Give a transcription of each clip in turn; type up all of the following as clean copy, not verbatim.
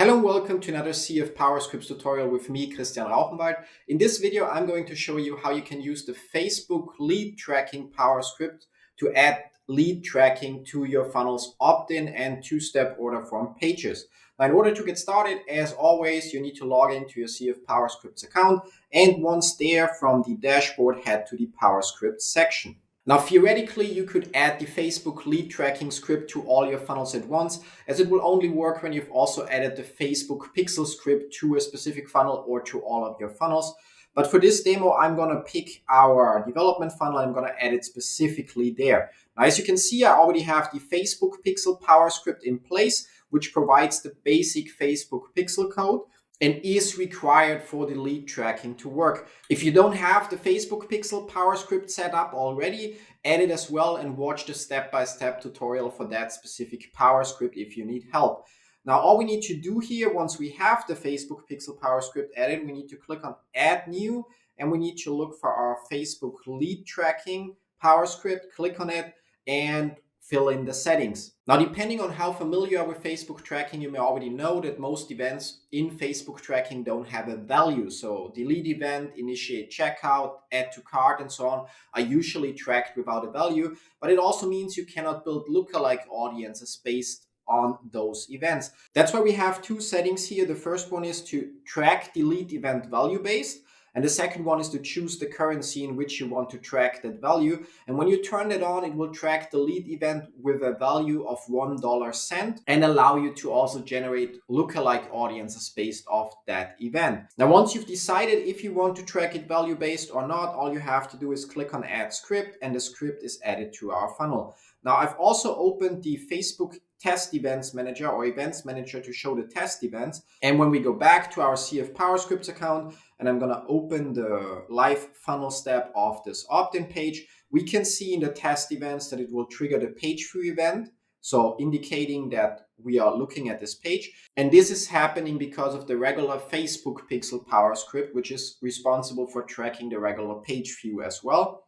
Hello and welcome to another CF PowerScripts tutorial with me, Christian Rauchenwald. In this video, I'm going to show you how you can use the Facebook lead tracking PowerScript to add lead tracking to your funnels opt-in and two-step order form pages. Now, in order to get started, as always, you need to log into your CF PowerScripts account, and once there, from the dashboard, head to the PowerScripts section. Now, theoretically, you could add the Facebook lead tracking script to all your funnels at once, as it will only work when you've also added the Facebook pixel script to a specific funnel or to all of your funnels. But for this demo, I'm going to pick our development funnel. I'm going to add it specifically there. Now, as you can see, I already have the Facebook pixel power script in place, which provides the basic Facebook pixel code and is required for the lead tracking to work. If you don't have the Facebook pixel power script set up already, add it as well and watch the step-by-step tutorial for that specific power script if you need help. Now, all we need to do here, once we have the Facebook pixel power script added, we need to click on Add New, and we need to look for our Facebook lead tracking power script, click on it, and fill in the settings. Now, depending on how familiar you are with Facebook tracking, you may already know that most events in Facebook tracking don't have a value. So delete event, initiate checkout, add to cart, and so on are usually tracked without a value. But it also means you cannot build lookalike audiences based on those events. That's why we have two settings here. The first one is to track the lead event value based. And the second one is to choose the currency in which you want to track that value. And when you turn it on, it will track the lead event with a value of $1 and allow you to also generate lookalike audiences based off that event. Now, once you've decided if you want to track it value based or not, all you have to do is click on Add Script, and the script is added to our funnel. Now, I've also opened the Facebook Test Events Manager or Events Manager to show the test events. And when we go back to our CF PowerScripts account, and I'm going to open the live funnel step of this opt-in page, we can see in the test events that it will trigger the page view event. So indicating that we are looking at this page. And this is happening because of the regular Facebook pixel PowerScript, which is responsible for tracking the regular page view as well.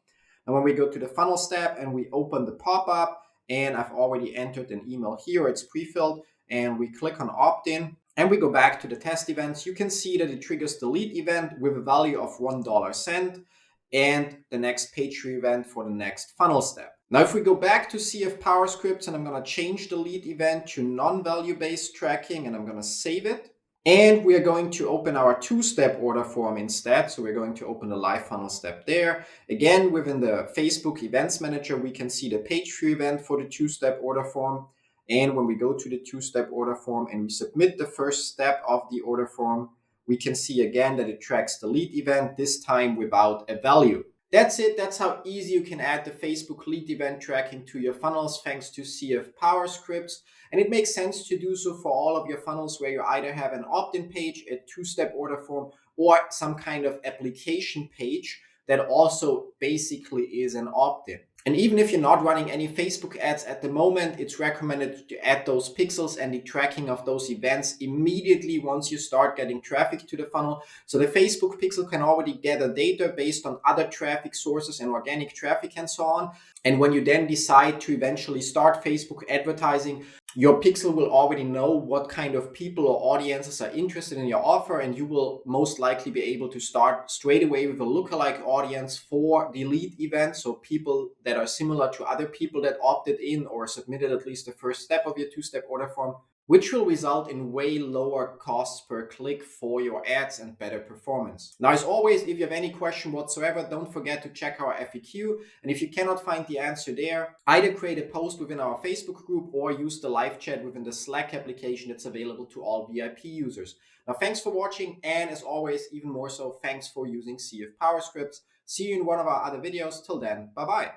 And when we go to the funnel step and we open the pop-up, and I've already entered an email here, it's pre-filled, and we click on opt-in and we go back to the test events, you can see that it triggers the lead event with a value of $1 and the next page view event for the next funnel step. Now, if we go back to CF PowerScripts, and I'm going to change the lead event to non-value based tracking, and I'm going to save it. And we are going to open our two-step order form instead. So we're going to open the live funnel step there. Again, within the Facebook Events Manager, we can see the page view event for the two-step order form. And when we go to the two-step order form and we submit the first step of the order form, we can see again that it tracks the lead event, this time without a value. That's it. That's how easy you can add the Facebook lead event tracking to your funnels thanks to CF PowerScripts. And it makes sense to do so for all of your funnels where you either have an opt-in page, a two-step order form, or some kind of application page that also basically is an opt-in. And even if you're not running any Facebook ads at the moment, it's recommended to add those pixels and the tracking of those events immediately once you start getting traffic to the funnel. So the Facebook pixel can already gather data based on other traffic sources and organic traffic and so on. And when you then decide to eventually start Facebook advertising, your pixel will already know what kind of people or audiences are interested in your offer, and you will most likely be able to start straight away with a lookalike audience for the lead event. So people that are similar to other people that opted in or submitted at least the first step of your two-step order form, which will result in way lower costs per click for your ads and better performance. Now, as always, if you have any question whatsoever, don't forget to check our FAQ. And if you cannot find the answer there, either create a post within our Facebook group or use the live chat within the Slack application that's available to all VIP users. Now, thanks for watching. And as always, even more so, thanks for using CF PowerScripts. See you in one of our other videos. Till then, bye-bye.